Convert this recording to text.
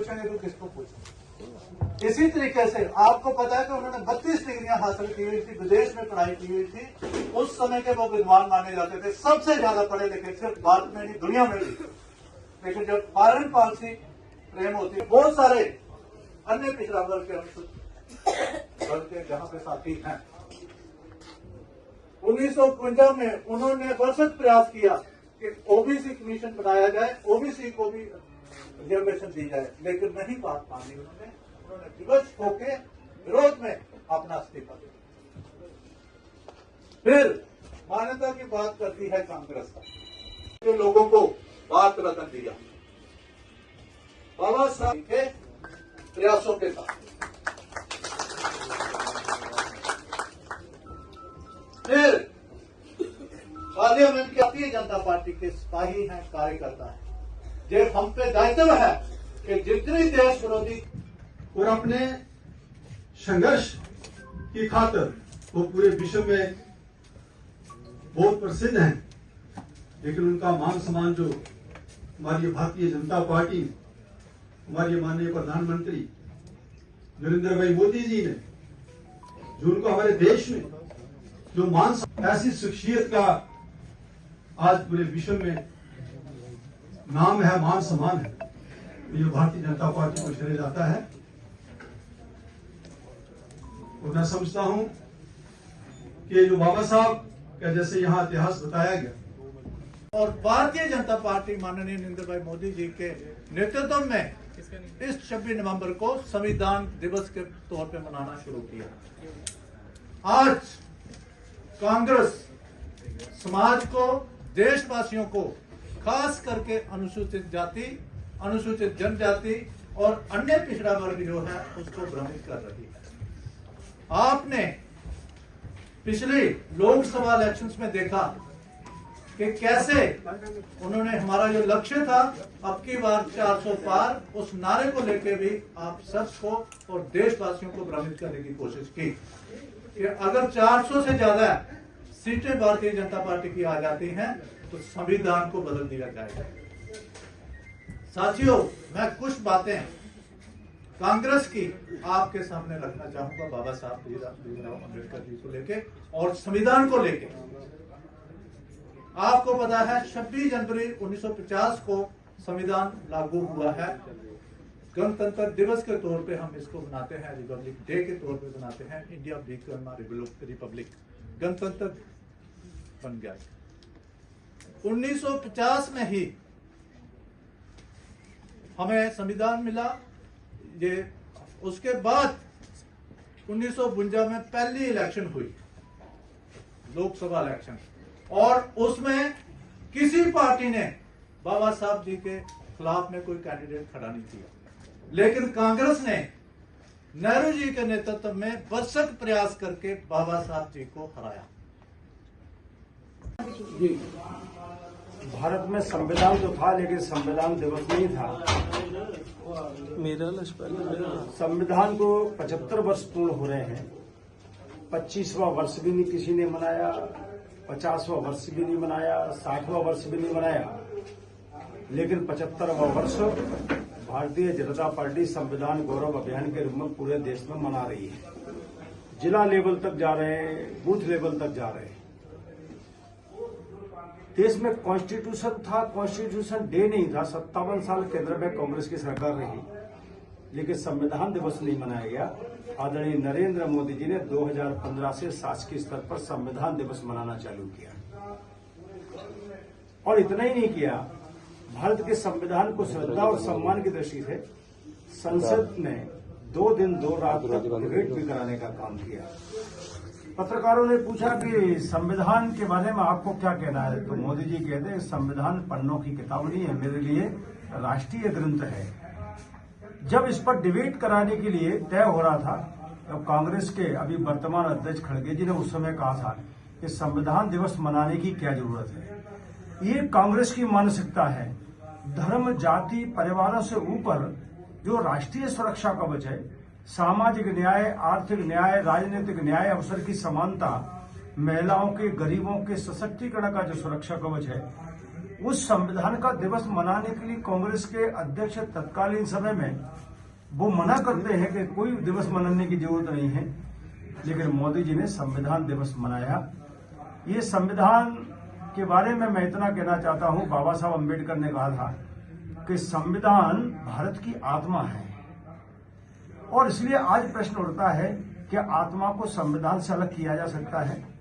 पूछेंगे तो किसको पूछेंगे। इसी तरीके से आपको पता है कि उन्होंने 32 डिग्रियां हासिल की हुई थी, विदेश में पढ़ाई की हुई थी। उस समय के वो विद्वान माने जाते थे, सबसे ज्यादा पढ़े लिखे सिर्फ भारत में नहीं दुनिया में भी। लेकिन जब फॉरेन पॉलिसी प्रेम होती है, बहुत सारे अन्य पिछड़ा वर्ग के अनुसूचित वर्ग के जहां पे साथी हैं, 1952 में उन्होंने बरसत प्रयास किया कि ओबीसी कमीशन बनाया जाए, ओबीसी को भी रिजर्वेशन दी जाए, लेकिन नहीं बात मानी उन्होंने विवश होके विरोध में अपना इस्तीफा दिया। फिर मान्यता की बात करती है कांग्रेस के लोगों को भारत रत्न दिया बाबा साहब के प्रयासों के साथ। फिर पार्लियामेंट की भारतीय जनता पार्टी के सिपाही हैं, कार्यकर्ता हैं, जो हम पे दायित्व है कि जितनी देश विरोधी और अपने संघर्ष की खातिर वो पूरे विश्व में बहुत प्रसिद्ध हैं, लेकिन उनका मान सम्मान जो हमारी भारतीय जनता पार्टी, हमारे माननीय प्रधानमंत्री नरेंद्र भाई मोदी जी ने जो उनको हमारे देश में जो मान, ऐसी शख्सियत का आज पूरे विश्व में नाम है, मान सम्मान है, ये भारतीय जनता पार्टी को श्रेय जाता है। और मैं समझता हूं कि जो बाबा साहब का जैसे यहाँ इतिहास बताया गया और भारतीय जनता पार्टी माननीय नरेंद्र भाई मोदी जी के नेतृत्व में इस 26 नवंबर को संविधान दिवस के तौर पे मनाना शुरू किया। आज कांग्रेस समाज को, देशवासियों को, खास करके अनुसूचित जाति, अनुसूचित जनजाति और अन्य पिछड़ा वर्ग जो है उसको भ्रमित कर रही है। आपने पिछले लोकसभा इलेक्शंस में देखा कि कैसे उन्होंने हमारा जो लक्ष्य था अब की बार 400 पार, उस नारे को लेकर भी आप सबको और देशवासियों को भ्रमित करने की कोशिश की कि अगर 400 से ज्यादा सीटें भारतीय जनता पार्टी की आ जाती हैं तो संविधान को बदल दिया जाएगा। साथियों, मैं कुछ बातें कांग्रेस की आपके सामने रखना चाहूंगा बाबा साहब भीमराव अम्बेडकर जी को लेके और संविधान को लेके। आपको पता है 26 जनवरी 1950 को संविधान लागू हुआ है। गणतंत्र दिवस के तौर पे हम इसको मनाते हैं, रिपब्लिक डे के तौर पे मनाते हैं। इंडिया बिकम रिपब्लिक, गणतंत्र बन गया। 1950 में ही हमें संविधान मिला। ये उसके बाद 1952 में पहली इलेक्शन हुई, लोकसभा इलेक्शन, और उसमें किसी पार्टी ने बाबा साहब जी के खिलाफ में कोई कैंडिडेट खड़ा नहीं किया, लेकिन कांग्रेस ने नेहरू जी के नेतृत्व में भरसक प्रयास करके बाबा साहब जी को हराया। जी, भारत में संविधान तो था लेकिन संविधान दिवस नहीं था। संविधान को 75 वर्ष पूर्ण हो रहे हैं। 25वां वर्ष भी नहीं किसी ने मनाया, 50वां वर्ष भी नहीं मनाया, 60वां वर्ष भी नहीं मनाया, लेकिन 75वां वर्ष भारतीय जनता पार्टी संविधान गौरव अभियान के रूप में पूरे देश में मना रही है। जिला लेवल तक जा रहे हैं, बूथ लेवल तक जा रहे हैं। देश में कॉन्स्टिट्यूशन था, कॉन्स्टिट्यूशन डे नहीं था। 57 साल केंद्र में कांग्रेस की सरकार रही, लेकिन संविधान दिवस नहीं मनाया गया। आदरणीय नरेंद्र मोदी जी ने 2015 से शासकीय स्तर पर संविधान दिवस मनाना चालू किया, और इतना ही नहीं किया, भारत के संविधान को श्रद्धा और सम्मान की दृष्टि से संसद ने 2 दिन 2 रात तक डिबेट भी कराने का काम किया। पत्रकारों ने पूछा कि संविधान के बारे में आपको क्या कहना है, तो मोदी जी कहते हैं संविधान पन्नों की किताब नहीं है, मेरे लिए राष्ट्रीय ग्रंथ है। जब इस पर डिबेट कराने के लिए तय हो रहा था, तब कांग्रेस के अभी वर्तमान अध्यक्ष खड़गे जी ने उस समय कहा था कि संविधान दिवस मनाने की क्या जरूरत है। ये कांग्रेस की मानसिकता है। धर्म, जाति, परिवारों से ऊपर जो राष्ट्रीय सुरक्षा कवच है, सामाजिक न्याय, आर्थिक न्याय, राजनीतिक न्याय, अवसर की समानता, महिलाओं के, गरीबों के सशक्तिकरण का जो सुरक्षा कवच है, उस संविधान का दिवस मनाने के लिए कांग्रेस के अध्यक्ष तत्कालीन समय में वो मना करते हैं कि कोई दिवस मनाने की जरूरत नहीं है, लेकिन मोदी जी ने संविधान दिवस मनाया। ये संविधान के बारे में मैं इतना कहना चाहता हूं, बाबा साहब अम्बेडकर ने कहा था कि संविधान भारत की आत्मा है, और इसलिए आज प्रश्न उठता है कि आत्मा को संविधान से अलग किया जा सकता है?